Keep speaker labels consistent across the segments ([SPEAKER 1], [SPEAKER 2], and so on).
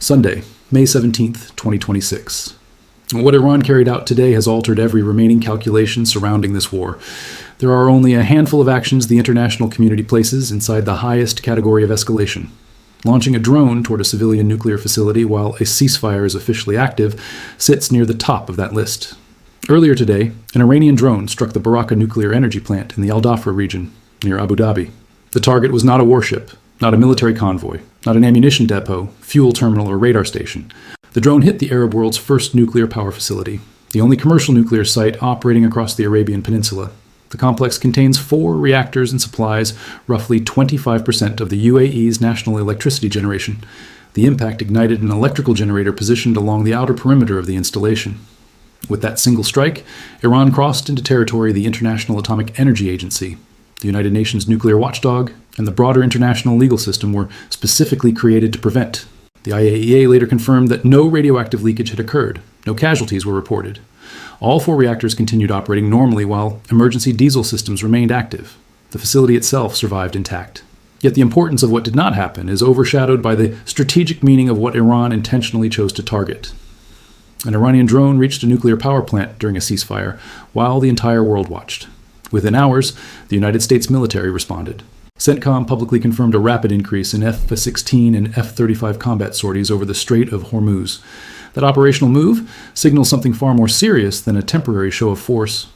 [SPEAKER 1] Sunday, May 17th, 2026. What Iran carried out today has altered every remaining calculation surrounding this war. There are only a handful of actions the international community places inside the highest category of escalation. Launching a drone toward a civilian nuclear facility while a ceasefire is officially active sits near the top of that list. Earlier today, an Iranian drone struck the Baraka nuclear energy plant in the Al Dhafra region, near Abu Dhabi. The target was not a warship, not a military convoy, not an ammunition depot, fuel terminal, or radar station. The drone hit the Arab world's first nuclear power facility, the only commercial nuclear site operating across the Arabian Peninsula. The complex contains 4 reactors and supplies roughly 25% of the UAE's national electricity generation. The impact ignited an electrical generator positioned along the outer perimeter of the installation. With that single strike, Iran crossed into territory the International Atomic Energy Agency. The United Nations nuclear watchdog and the broader international legal system were specifically created to prevent. The IAEA later confirmed that no radioactive leakage had occurred. No casualties were reported. All 4 reactors continued operating normally while emergency diesel systems remained active. The facility itself survived intact. Yet the importance of what did not happen is overshadowed by the strategic meaning of what Iran intentionally chose to target. An Iranian drone reached a nuclear power plant during a ceasefire while the entire world watched. Within hours, the United States military responded. CENTCOM publicly confirmed a rapid increase in F-16 and F-35 combat sorties over the Strait of Hormuz. That operational move signals something far more serious than a temporary show of force.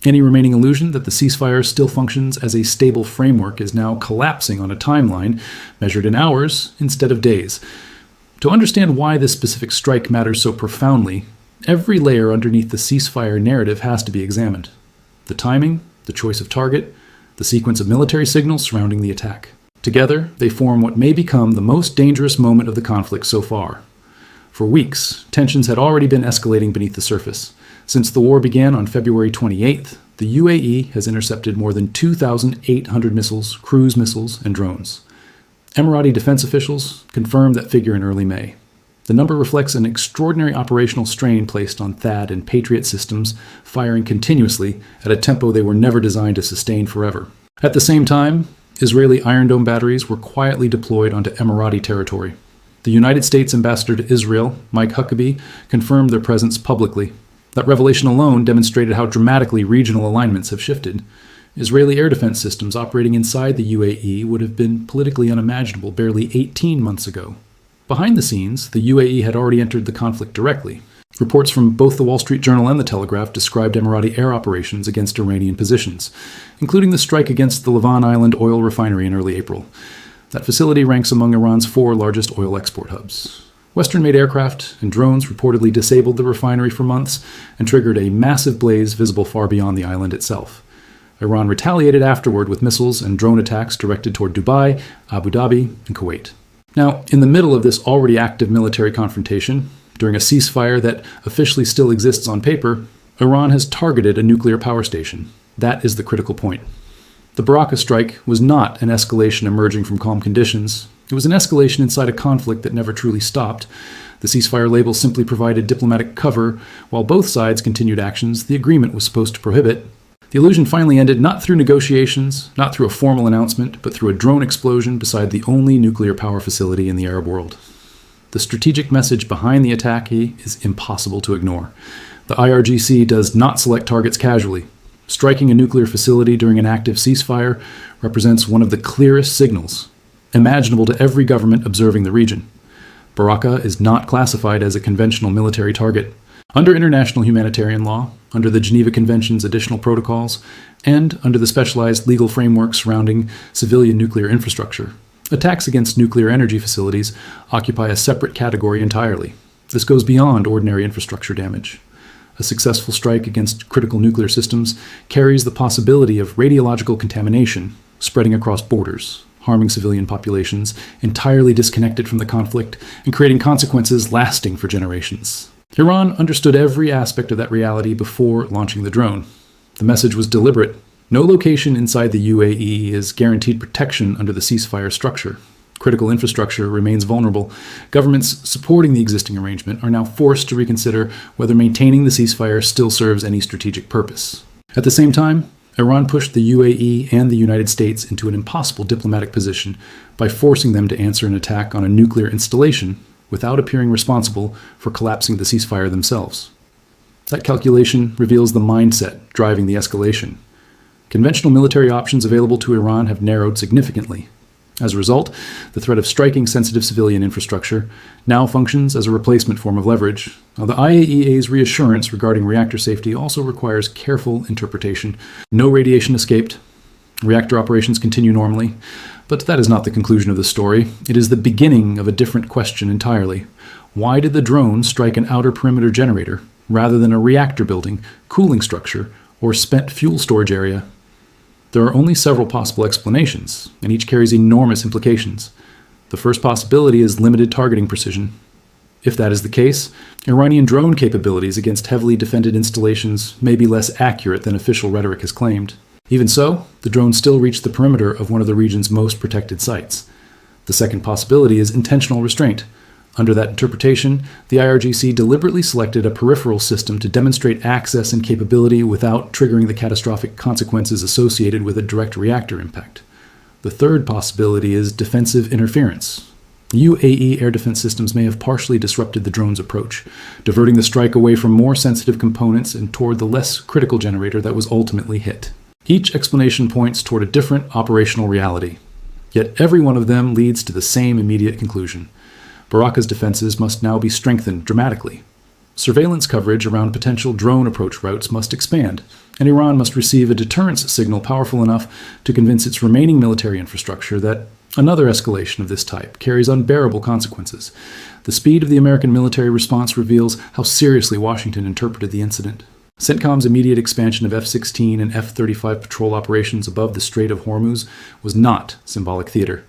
[SPEAKER 1] Any remaining illusion that the ceasefire still functions as a stable framework is now collapsing on a timeline measured in hours instead of days. To understand why this specific strike matters so profoundly, every layer underneath the ceasefire narrative has to be examined. The timing, the choice of target, the sequence of military signals surrounding the attack. Together, they form what may become the most dangerous moment of the conflict so far. For weeks, tensions had already been escalating beneath the surface. Since the war began on February 28th, the UAE has intercepted more than 2,800 missiles, cruise missiles, and drones. Emirati defense officials confirmed that figure in early May. The number reflects an extraordinary operational strain placed on THAAD and Patriot systems, firing continuously at a tempo they were never designed to sustain forever. At the same time, Israeli Iron Dome batteries were quietly deployed onto Emirati territory. The United States ambassador to Israel, Mike Huckabee, confirmed their presence publicly. That revelation alone demonstrated how dramatically regional alignments have shifted. Israeli air defense systems operating inside the UAE would have been politically unimaginable barely 18 months ago. Behind the scenes, the UAE had already entered the conflict directly. Reports from both the Wall Street Journal and the Telegraph described Emirati air operations against Iranian positions, including the strike against the Lavon Island oil refinery in early April. That facility ranks among Iran's 4 largest oil export hubs. Western-made aircraft and drones reportedly disabled the refinery for months and triggered a massive blaze visible far beyond the island itself. Iran retaliated afterward with missiles and drone attacks directed toward Dubai, Abu Dhabi, and Kuwait. Now, in the middle of this already active military confrontation, during a ceasefire that officially still exists on paper, Iran has targeted a nuclear power station. That is the critical point. The Baraka strike was not an escalation emerging from calm conditions. It was an escalation inside a conflict that never truly stopped. The ceasefire label simply provided diplomatic cover, while both sides continued actions the agreement was supposed to prohibit. The illusion finally ended not through negotiations, not through a formal announcement, but through a drone explosion beside the only nuclear power facility in the Arab world. The strategic message behind the attack is impossible to ignore. The IRGC does not select targets casually. Striking a nuclear facility during an active ceasefire represents one of the clearest signals imaginable to every government observing the region. Baraka is not classified as a conventional military target. Under international humanitarian law, under the Geneva Convention's additional protocols, and under the specialized legal framework surrounding civilian nuclear infrastructure, attacks against nuclear energy facilities occupy a separate category entirely. This goes beyond ordinary infrastructure damage. A successful strike against critical nuclear systems carries the possibility of radiological contamination spreading across borders, harming civilian populations entirely disconnected from the conflict and creating consequences lasting for generations. Iran understood every aspect of that reality before launching the drone. The message was deliberate. No location inside the UAE is guaranteed protection under the ceasefire structure. Critical infrastructure remains vulnerable. Governments supporting the existing arrangement are now forced to reconsider whether maintaining the ceasefire still serves any strategic purpose. At the same time, Iran pushed the UAE and the United States into an impossible diplomatic position by forcing them to answer an attack on a nuclear installation without appearing responsible for collapsing the ceasefire themselves. That calculation reveals the mindset driving the escalation. Conventional military options available to Iran have narrowed significantly. As a result, the threat of striking sensitive civilian infrastructure now functions as a replacement form of leverage. Now, the IAEA's reassurance regarding reactor safety also requires careful interpretation. No radiation escaped. Reactor operations continue normally. But that is not the conclusion of the story. It is the beginning of a different question entirely. Why did the drone strike an outer perimeter generator rather than a reactor building, cooling structure, or spent fuel storage area? There are only several possible explanations, and each carries enormous implications. The first possibility is limited targeting precision. If that is the case, Iranian drone capabilities against heavily defended installations may be less accurate than official rhetoric has claimed. Even so, the drone still reached the perimeter of one of the region's most protected sites. The second possibility is intentional restraint. Under that interpretation, the IRGC deliberately selected a peripheral system to demonstrate access and capability without triggering the catastrophic consequences associated with a direct reactor impact. The third possibility is defensive interference. UAE air defense systems may have partially disrupted the drone's approach, diverting the strike away from more sensitive components and toward the less critical generator that was ultimately hit. Each explanation points toward a different operational reality. Yet every one of them leads to the same immediate conclusion. Baraka's defenses must now be strengthened dramatically. Surveillance coverage around potential drone approach routes must expand, and Iran must receive a deterrence signal powerful enough to convince its remaining military infrastructure that another escalation of this type carries unbearable consequences. The speed of the American military response reveals how seriously Washington interpreted the incident. CENTCOM's immediate expansion of F-16 and F-35 patrol operations above the Strait of Hormuz was not symbolic theater.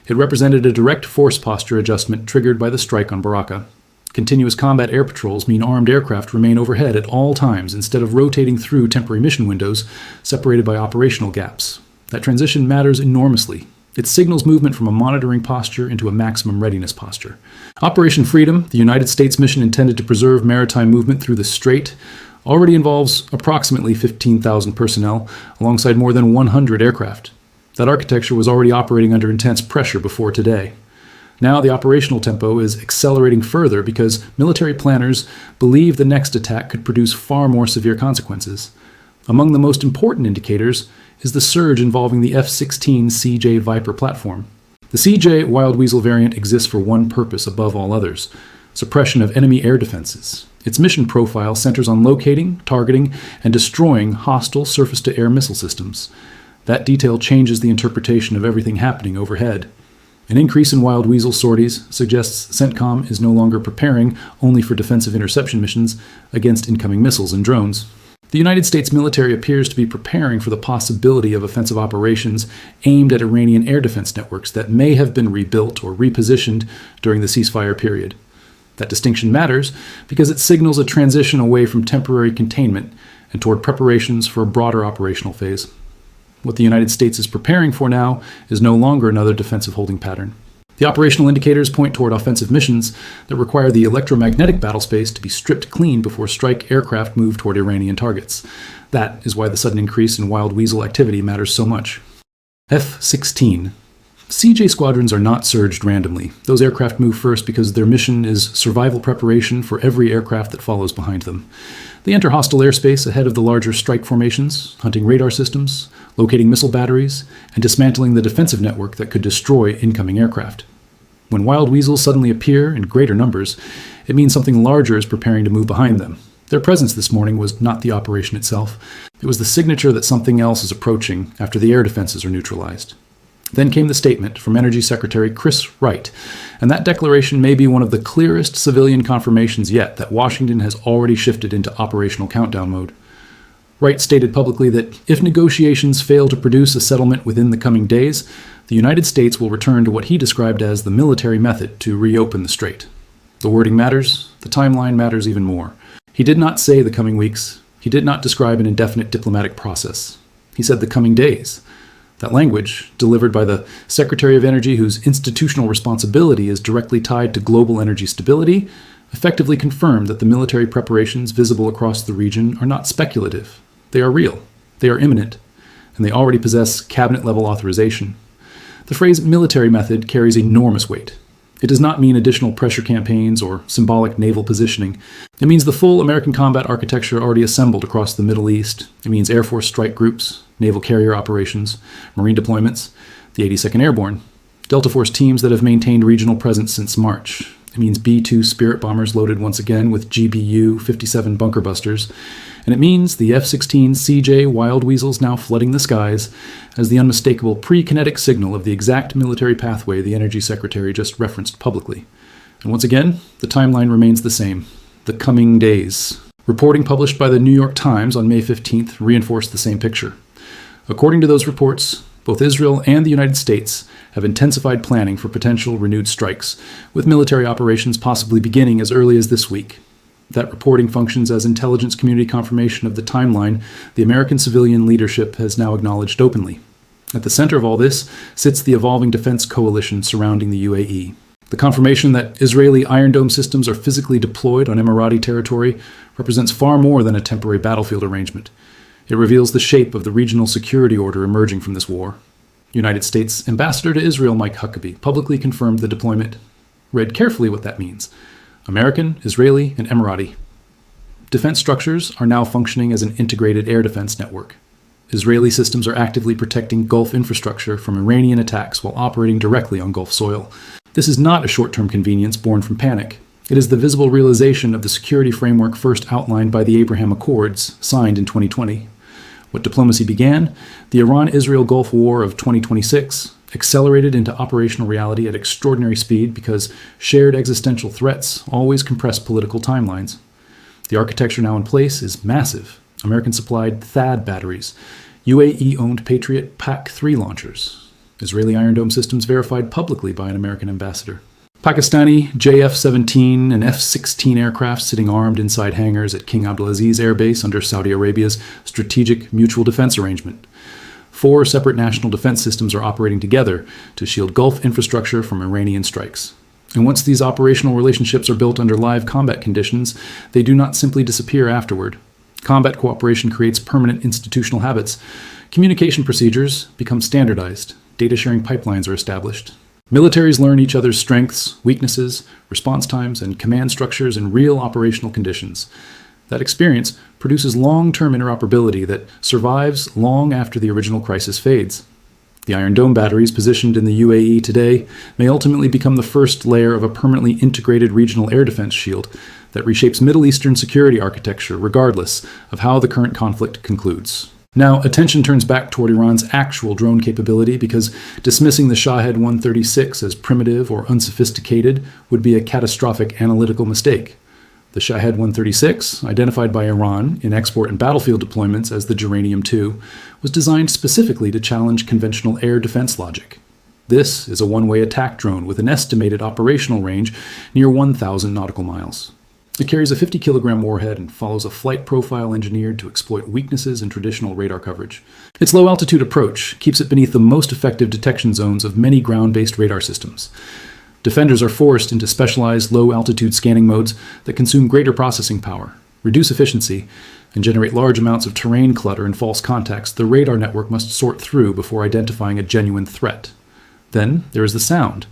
[SPEAKER 1] It represented a direct force posture adjustment triggered by the strike on Baraka. Continuous combat air patrols mean armed aircraft remain overhead at all times instead of rotating through temporary mission windows separated by operational gaps. That transition matters enormously. It signals movement from a monitoring posture into a maximum readiness posture. Operation Freedom, the United States mission intended to preserve maritime movement through the Strait, already involves approximately 15,000 personnel alongside more than 100 aircraft. That architecture was already operating under intense pressure before today. Now the operational tempo is accelerating further because military planners believe the next attack could produce far more severe consequences. Among the most important indicators is the surge involving the F-16 CJ Viper platform. The CJ Wild Weasel variant exists for one purpose above all others: suppression of enemy air defenses. Its mission profile centers on locating, targeting, and destroying hostile surface-to-air missile systems. That detail changes the interpretation of everything happening overhead. An increase in Wild Weasel sorties suggests CENTCOM is no longer preparing only for defensive interception missions against incoming missiles and drones. The United States military appears to be preparing for the possibility of offensive operations aimed at Iranian air defense networks that may have been rebuilt or repositioned during the ceasefire period. That distinction matters because it signals a transition away from temporary containment and toward preparations for a broader operational phase. What the United States is preparing for now is no longer another defensive holding pattern. The operational indicators point toward offensive missions that require the electromagnetic battlespace to be stripped clean before strike aircraft move toward Iranian targets. That is why the sudden increase in Wild Weasel activity matters so much. F-16. CJ squadrons are not surged randomly. Those aircraft move first because their mission is survival preparation for every aircraft that follows behind them. They enter hostile airspace ahead of the larger strike formations, hunting radar systems, locating missile batteries, and dismantling the defensive network that could destroy incoming aircraft. When Wild Weasels suddenly appear in greater numbers, it means something larger is preparing to move behind them. Their presence this morning was not the operation itself. It was the signature that something else is approaching after the air defenses are neutralized. Then came the statement from Energy Secretary Chris Wright, and that declaration may be one of the clearest civilian confirmations yet that Washington has already shifted into operational countdown mode. Wright stated publicly that if negotiations fail to produce a settlement within the coming days, the United States will return to what he described as the military method to reopen the strait. The wording matters, the timeline matters even more. He did not say the coming weeks. He did not describe an indefinite diplomatic process. He said the coming days. That language, delivered by the Secretary of Energy whose institutional responsibility is directly tied to global energy stability, effectively confirmed that the military preparations visible across the region are not speculative. They are real, they are imminent, and they already possess cabinet-level authorization. The phrase military method carries enormous weight. It does not mean additional pressure campaigns or symbolic naval positioning. It means the full American combat architecture already assembled across the Middle East. It means Air Force strike groups, naval carrier operations, Marine deployments, the 82nd Airborne, Delta Force teams that have maintained regional presence since March. It means B-2 Spirit bombers loaded once again with GBU-57 bunker busters. And it means the F-16 CJ Wild Weasels now flooding the skies as the unmistakable pre-kinetic signal of the exact military pathway the Energy Secretary just referenced publicly. And once again, the timeline remains the same. The coming days. Reporting published by the New York Times on May 15th reinforced the same picture. According to those reports, both Israel and the United States have intensified planning for potential renewed strikes, with military operations possibly beginning as early as this week. That reporting functions as intelligence community confirmation of the timeline the American civilian leadership has now acknowledged openly. At the center of all this sits the evolving defense coalition surrounding the UAE. The confirmation that Israeli Iron Dome systems are physically deployed on Emirati territory represents far more than a temporary battlefield arrangement. It reveals the shape of the regional security order emerging from this war. United States Ambassador to Israel Mike Huckabee publicly confirmed the deployment. Read carefully what that means. American, Israeli, and Emirati. Defense structures are now functioning as an integrated air defense network. Israeli systems are actively protecting Gulf infrastructure from Iranian attacks while operating directly on Gulf soil. This is not a short-term convenience born from panic. It is the visible realization of the security framework first outlined by the Abraham Accords, signed in 2020. What diplomacy began, the Iran-Israel Gulf War of 2026, accelerated into operational reality at extraordinary speed because shared existential threats always compress political timelines. The architecture now in place is massive. American-supplied THAAD batteries, UAE-owned Patriot PAC-3 launchers, Israeli Iron Dome systems verified publicly by an American ambassador. Pakistani JF-17 and F-16 aircraft sitting armed inside hangars at King Abdulaziz Air Base under Saudi Arabia's Strategic Mutual Defense Arrangement. 4 separate national defense systems are operating together to shield Gulf infrastructure from Iranian strikes. And once these operational relationships are built under live combat conditions, they do not simply disappear afterward. Combat cooperation creates permanent institutional habits. Communication procedures become standardized. Data sharing pipelines are established. Militaries learn each other's strengths, weaknesses, response times, and command structures in real operational conditions. That experience produces long-term interoperability that survives long after the original crisis fades. The Iron Dome batteries positioned in the UAE today may ultimately become the first layer of a permanently integrated regional air defense shield that reshapes Middle Eastern security architecture regardless of how the current conflict concludes. Now, attention turns back toward Iran's actual drone capability because dismissing the Shahed 136 as primitive or unsophisticated would be a catastrophic analytical mistake. The Shahed 136, identified by Iran in export and battlefield deployments as the Geranium-2, was designed specifically to challenge conventional air defense logic. This is a one-way attack drone with an estimated operational range near 1,000 nautical miles. It carries a 50-kilogram warhead and follows a flight profile engineered to exploit weaknesses in traditional radar coverage. Its low-altitude approach keeps it beneath the most effective detection zones of many ground-based radar systems. Defenders are forced into specialized low-altitude scanning modes that consume greater processing power, reduce efficiency, and generate large amounts of terrain clutter and false contacts the radar network must sort through before identifying a genuine threat. Then there is the sound.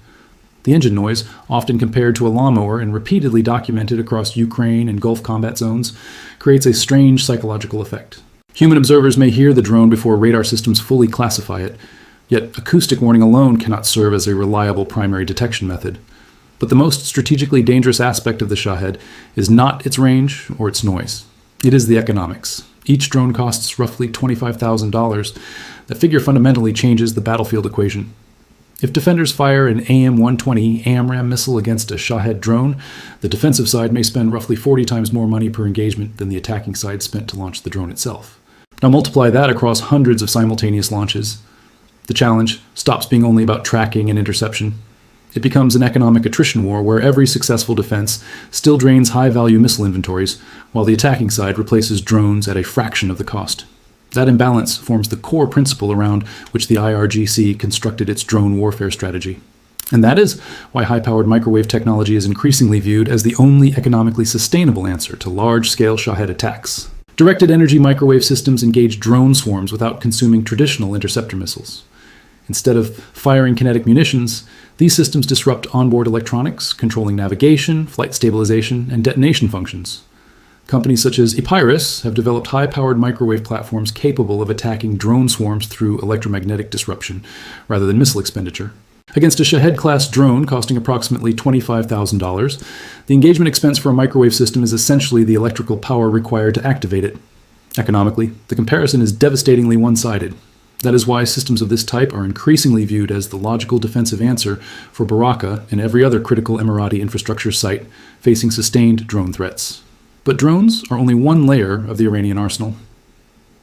[SPEAKER 1] The engine noise, often compared to a lawnmower and repeatedly documented across Ukraine and Gulf combat zones, creates a strange psychological effect. Human observers may hear the drone before radar systems fully classify it, yet acoustic warning alone cannot serve as a reliable primary detection method. But the most strategically dangerous aspect of the Shahed is not its range or its noise. It is the economics. Each drone costs roughly $25,000. That figure fundamentally changes the battlefield equation. If defenders fire an AIM-120 AMRAAM missile against a Shahed drone, the defensive side may spend roughly 40 times more money per engagement than the attacking side spent to launch the drone itself. Now multiply that across hundreds of simultaneous launches. The challenge stops being only about tracking and interception. It becomes an economic attrition war where every successful defense still drains high-value missile inventories, while the attacking side replaces drones at a fraction of the cost. That imbalance forms the core principle around which the IRGC constructed its drone warfare strategy. And that is why high-powered microwave technology is increasingly viewed as the only economically sustainable answer to large-scale Shahed attacks. Directed energy microwave systems engage drone swarms without consuming traditional interceptor missiles. Instead of firing kinetic munitions, these systems disrupt onboard electronics, controlling navigation, flight stabilization, and detonation functions. Companies such as Epirus have developed high-powered microwave platforms capable of attacking drone swarms through electromagnetic disruption, rather than missile expenditure. Against a Shahed-class drone costing approximately $25,000, the engagement expense for a microwave system is essentially the electrical power required to activate it. Economically, the comparison is devastatingly one-sided. That is why systems of this type are increasingly viewed as the logical defensive answer for Baraka and every other critical Emirati infrastructure site facing sustained drone threats. But drones are only one layer of the Iranian arsenal.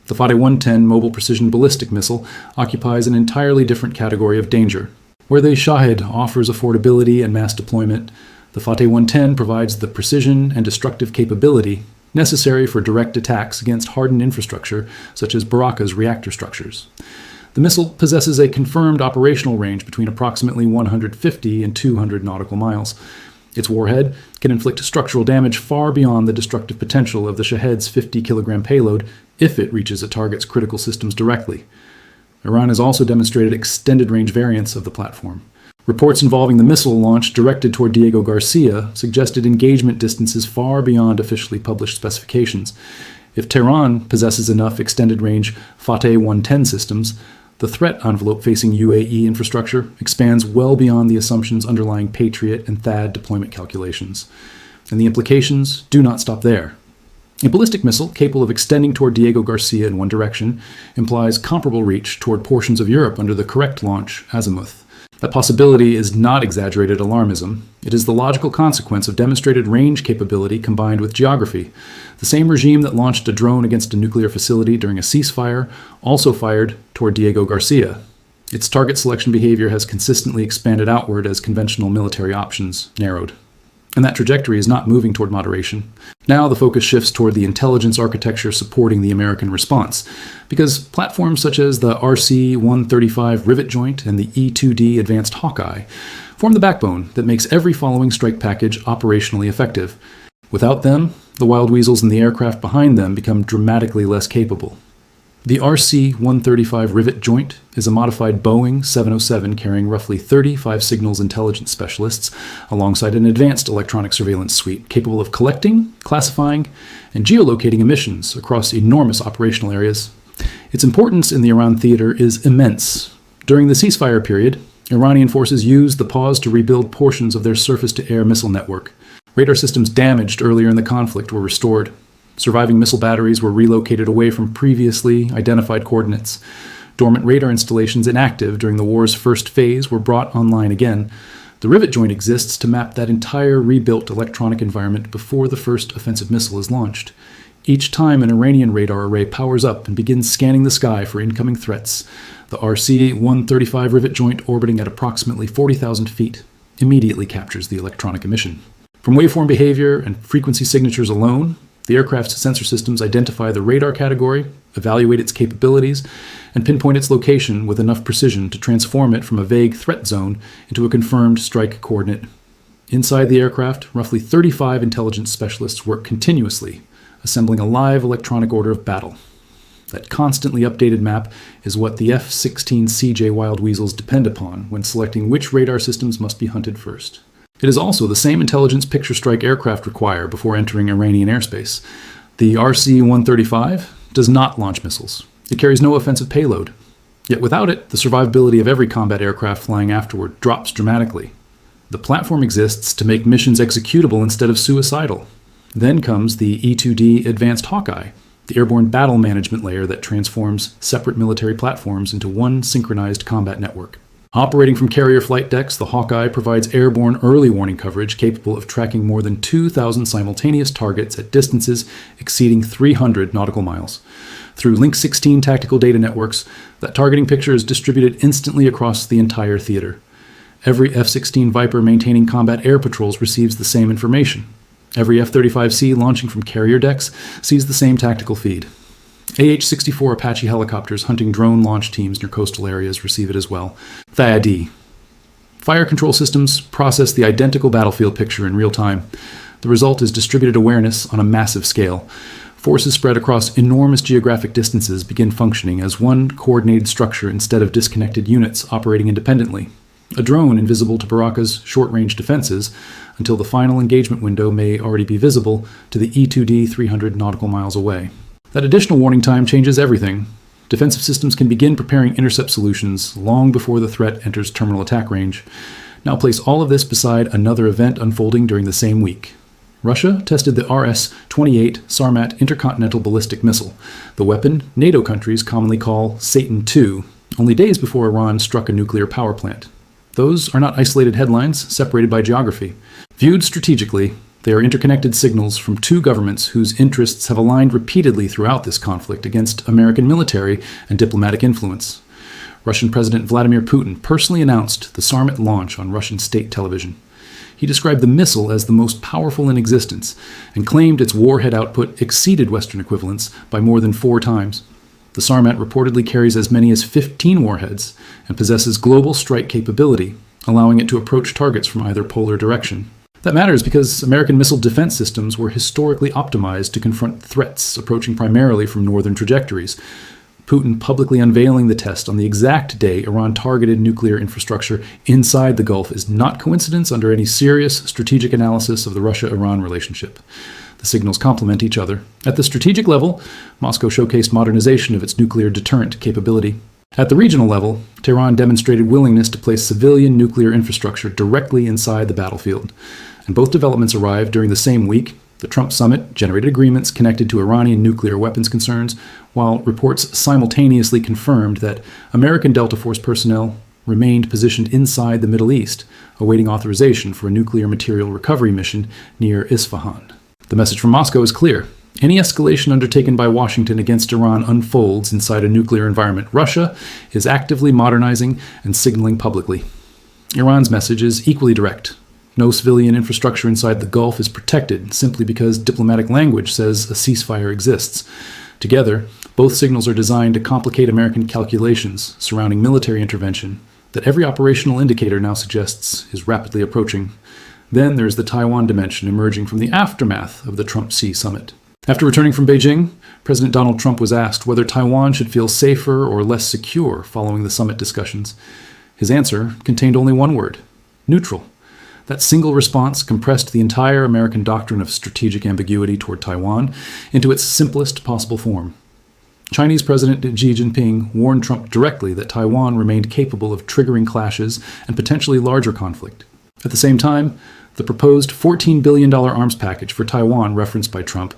[SPEAKER 1] The Fateh 110 mobile precision ballistic missile occupies an entirely different category of danger. Where the Shahed offers affordability and mass deployment, the Fateh 110 provides the precision and destructive capability necessary for direct attacks against hardened infrastructure such as Baraka's reactor structures. The missile possesses a confirmed operational range between approximately 150 and 200 nautical miles. Its warhead can inflict structural damage far beyond the destructive potential of the Shahed's 50-kilogram payload if it reaches a target's critical systems directly. Iran has also demonstrated extended-range variants of the platform. Reports involving the missile launch directed toward Diego Garcia suggested engagement distances far beyond officially published specifications. If Tehran possesses enough extended-range Fateh 110 systems, the threat envelope facing UAE infrastructure expands well beyond the assumptions underlying Patriot and THAAD deployment calculations. And the implications do not stop there. A ballistic missile capable of extending toward Diego Garcia in one direction implies comparable reach toward portions of Europe under the correct launch azimuth. That possibility is not exaggerated alarmism. It is the logical consequence of demonstrated range capability combined with geography. The same regime that launched a drone against a nuclear facility during a ceasefire also fired toward Diego Garcia. Its target selection behavior has consistently expanded outward as conventional military options narrowed. And that trajectory is not moving toward moderation. Now the focus shifts toward the intelligence architecture supporting the American response, because platforms such as the RC-135 rivet joint and the E-2D advanced Hawkeye form the backbone that makes every following strike package operationally effective. Without them, the wild weasels and the aircraft behind them become dramatically less capable. The RC-135 rivet joint is a modified Boeing 707 carrying roughly 35 signals intelligence specialists alongside an advanced electronic surveillance suite capable of collecting, classifying, and geolocating emissions across enormous operational areas. Its importance in the Iran theater is immense. During the ceasefire period, Iranian forces used the pause to rebuild portions of their surface-to-air missile network. Radar systems damaged earlier in the conflict were restored. Surviving missile batteries were relocated away from previously identified coordinates. Dormant radar installations inactive during the war's first phase were brought online again. The rivet joint exists to map that entire rebuilt electronic environment before the first offensive missile is launched. Each time an Iranian radar array powers up and begins scanning the sky for incoming threats, the RC-135 rivet joint orbiting at approximately 40,000 feet immediately captures the electronic emission. From waveform behavior and frequency signatures alone, the aircraft's sensor systems identify the radar category, evaluate its capabilities, and pinpoint its location with enough precision to transform it from a vague threat zone into a confirmed strike coordinate. Inside the aircraft, roughly 35 intelligence specialists work continuously, assembling a live electronic order of battle. That constantly updated map is what the F-16CJ Wild Weasels depend upon when selecting which radar systems must be hunted first. It is also the same intelligence picture strike aircraft require before entering Iranian airspace. The RC-135 does not launch missiles. It carries no offensive payload. Yet without it, the survivability of every combat aircraft flying afterward drops dramatically. The platform exists to make missions executable instead of suicidal. Then comes the E-2D Advanced Hawkeye, the airborne battle management layer that transforms separate military platforms into one synchronized combat network. Operating from carrier flight decks, the Hawkeye provides airborne early warning coverage capable of tracking more than 2,000 simultaneous targets at distances exceeding 300 nautical miles. Through Link 16 tactical data networks, that targeting picture is distributed instantly across the entire theater. Every F-16 Viper maintaining combat air patrols receives the same information. Every F-35C launching from carrier decks sees the same tactical feed. AH-64 Apache helicopters hunting drone launch teams near coastal areas receive it as well. THAAD. Fire control systems process the identical battlefield picture in real time. The result is distributed awareness on a massive scale. Forces spread across enormous geographic distances begin functioning as one coordinated structure instead of disconnected units operating independently. A drone invisible to Baraka's short-range defenses until the final engagement window may already be visible to the E-2D 300 nautical miles away. That additional warning time changes everything. Defensive systems can begin preparing intercept solutions long before the threat enters terminal attack range. Now place all of this beside another event unfolding during the same week. Russia tested the RS-28 Sarmat intercontinental ballistic missile, the weapon NATO countries commonly call Satan II, only days before Iran struck a nuclear power plant. Those are not isolated headlines separated by geography. Viewed strategically, they are interconnected signals from two governments whose interests have aligned repeatedly throughout this conflict against American military and diplomatic influence. Russian President Vladimir Putin personally announced the Sarmat launch on Russian state television. He described the missile as the most powerful in existence and claimed its warhead output exceeded Western equivalents by more than 4 times. The Sarmat reportedly carries as many as 15 warheads and possesses global strike capability, allowing it to approach targets from either polar direction. That matters because American missile defense systems were historically optimized to confront threats approaching primarily from northern trajectories. Putin publicly unveiling the test on the exact day Iran targeted nuclear infrastructure inside the Gulf is not coincidence under any serious strategic analysis of the Russia-Iran relationship. The signals complement each other. At the strategic level, Moscow showcased modernization of its nuclear deterrent capability. At the regional level, Tehran demonstrated willingness to place civilian nuclear infrastructure directly inside the battlefield. And both developments arrived during the same week. The Trump summit generated agreements connected to Iranian nuclear weapons concerns, while reports simultaneously confirmed that American Delta Force personnel remained positioned inside the Middle East, awaiting authorization for a nuclear material recovery mission near Isfahan. The message from Moscow is clear. Any escalation undertaken by Washington against Iran unfolds inside a nuclear environment. Russia is actively modernizing and signaling publicly. Iran's message is equally direct. No civilian infrastructure inside the Gulf is protected simply because diplomatic language says a ceasefire exists. Together, both signals are designed to complicate American calculations surrounding military intervention that every operational indicator now suggests is rapidly approaching. Then there's the Taiwan dimension emerging from the aftermath of the Trump-Xi summit. After returning from Beijing, President Donald Trump was asked whether Taiwan should feel safer or less secure following the summit discussions. His answer contained only one word: neutral. That single response compressed the entire American doctrine of strategic ambiguity toward Taiwan into its simplest possible form. Chinese President Xi Jinping warned Trump directly that Taiwan remained capable of triggering clashes and potentially larger conflict. At the same time, the proposed $14 billion arms package for Taiwan referenced by Trump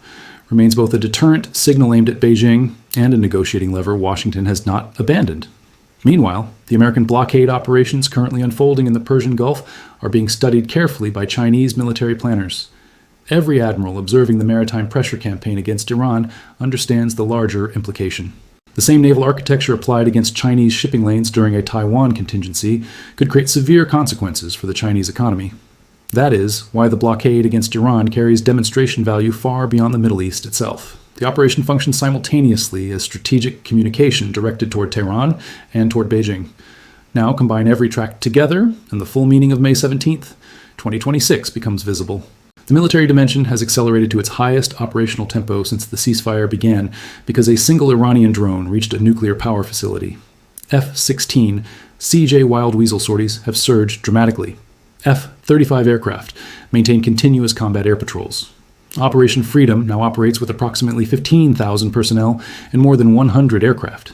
[SPEAKER 1] remains both a deterrent signal aimed at Beijing and a negotiating lever Washington has not abandoned. Meanwhile, the American blockade operations currently unfolding in the Persian Gulf are being studied carefully by Chinese military planners. Every admiral observing the maritime pressure campaign against Iran understands the larger implication. The same naval architecture applied against Chinese shipping lanes during a Taiwan contingency could create severe consequences for the Chinese economy. That is why the blockade against Iran carries demonstration value far beyond the Middle East itself. The operation functions simultaneously as strategic communication directed toward Tehran and toward Beijing. Now combine every track together, and the full meaning of May 17th, 2026 becomes visible. The military dimension has accelerated to its highest operational tempo since the ceasefire began because a single Iranian drone reached a nuclear power facility. F-16 CJ Wild Weasel sorties have surged dramatically. F-35 aircraft maintain continuous combat air patrols. Operation Freedom now operates with approximately 15,000 personnel and more than 100 aircraft.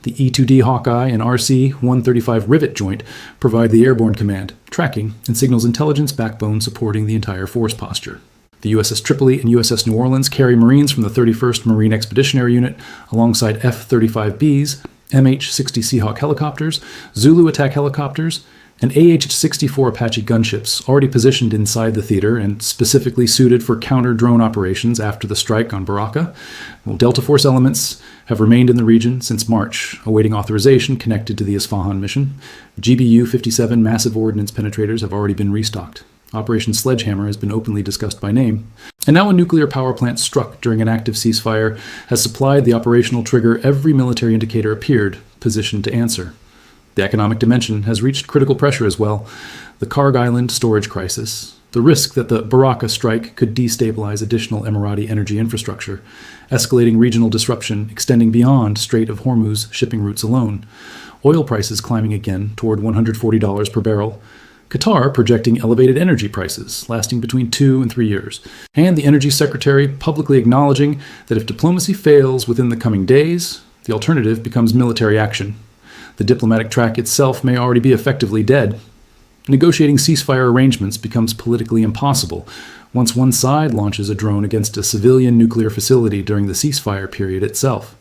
[SPEAKER 1] The E-2D Hawkeye and RC-135 Rivet Joint provide the airborne command, tracking, and signals intelligence backbone supporting the entire force posture. The USS Tripoli and USS New Orleans carry Marines from the 31st Marine Expeditionary Unit alongside F-35Bs, MH-60 Seahawk helicopters, Zulu attack helicopters, and AH-64 Apache gunships already positioned inside the theater and specifically suited for counter-drone operations after the strike on Baraka. Delta Force elements have remained in the region since March, awaiting authorization connected to the Isfahan mission. GBU-57 massive ordnance penetrators have already been restocked. Operation Sledgehammer has been openly discussed by name. And now a nuclear power plant struck during an active ceasefire has supplied the operational trigger every military indicator appeared positioned to answer. The economic dimension has reached critical pressure as well. The Karg Island storage crisis, The risk that the Baraka strike could destabilize additional Emirati energy infrastructure, escalating regional disruption extending beyond Strait of Hormuz shipping routes alone. Oil prices climbing again toward $140 per barrel. Qatar projecting elevated energy prices lasting between 2 and 3 years. And the Energy Secretary publicly acknowledging that if diplomacy fails within the coming days, the alternative becomes military action. The diplomatic track itself may already be effectively dead. Negotiating ceasefire arrangements becomes politically impossible once one side launches a drone against a civilian nuclear facility during the ceasefire period itself.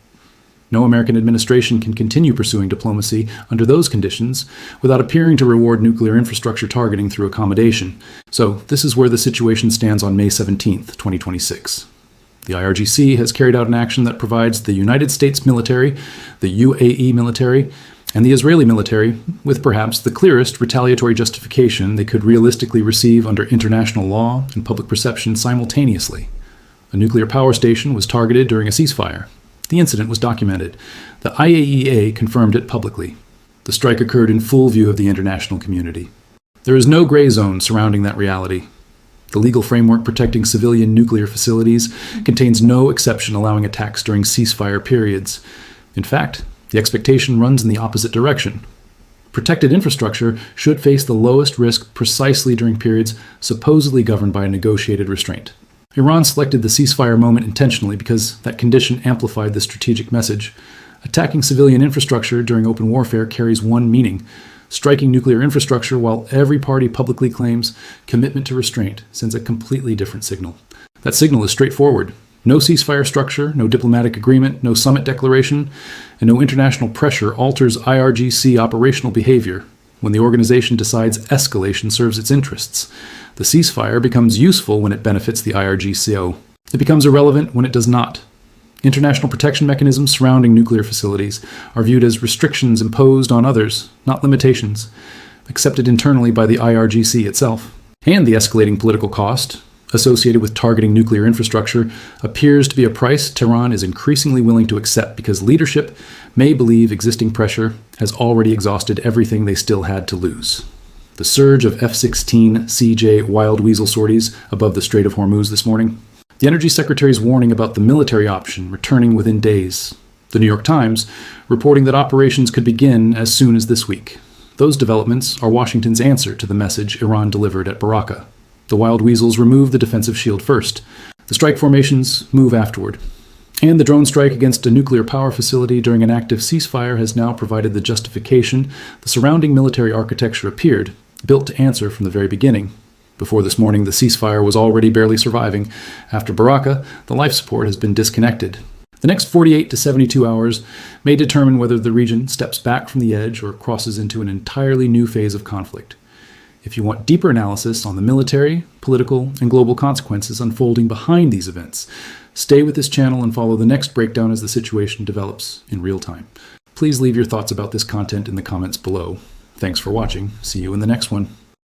[SPEAKER 1] No American administration can continue pursuing diplomacy under those conditions without appearing to reward nuclear infrastructure targeting through accommodation. So this is where the situation stands on May 17, 2026. The IRGC has carried out an action that provides the United States military, the UAE military, and the Israeli military with perhaps the clearest retaliatory justification they could realistically receive under international law and public perception simultaneously. A nuclear power station was targeted during a ceasefire. The incident was documented. The IAEA confirmed it publicly. The strike occurred in full view of the international community. There is no gray zone surrounding that reality. The legal framework protecting civilian nuclear facilities contains no exception allowing attacks during ceasefire periods. In fact, the expectation runs in the opposite direction. Protected infrastructure should face the lowest risk precisely during periods supposedly governed by a negotiated restraint. Iran selected the ceasefire moment intentionally because that condition amplified the strategic message. Attacking civilian infrastructure during open warfare carries one meaning. Striking nuclear infrastructure while every party publicly claims commitment to restraint sends a completely different signal. That signal is straightforward. No ceasefire structure, no diplomatic agreement, no summit declaration, and no international pressure alters IRGC operational behavior. When the organization decides escalation serves its interests, the ceasefire becomes useful when it benefits the IRGCO. It becomes irrelevant when it does not. International protection mechanisms surrounding nuclear facilities are viewed as restrictions imposed on others, not limitations, accepted internally by the IRGC itself. And the escalating political cost associated with targeting nuclear infrastructure appears to be a price Tehran is increasingly willing to accept because leadership may believe existing pressure has already exhausted everything they still had to lose. The surge of F-16 CJ Wild Weasel sorties above the Strait of Hormuz this morning. The Energy Secretary's warning about the military option returning within days. The New York Times reporting that operations could begin as soon as this week. Those developments are Washington's answer to the message Iran delivered at Baraka. The Wild Weasels remove the defensive shield first. The strike formations move afterward. And the drone strike against a nuclear power facility during an active ceasefire has now provided the justification the surrounding military architecture appeared, built to answer from the very beginning. Before this morning, the ceasefire was already barely surviving. After Baraka, the life support has been disconnected. The next 48 to 72 hours may determine whether the region steps back from the edge or crosses into an entirely new phase of conflict. If you want deeper analysis on the military, political, and global consequences unfolding behind these events, stay with this channel and follow the next breakdown as the situation develops in real time. Please leave your thoughts about this content in the comments below. Thanks for watching. See you in the next one.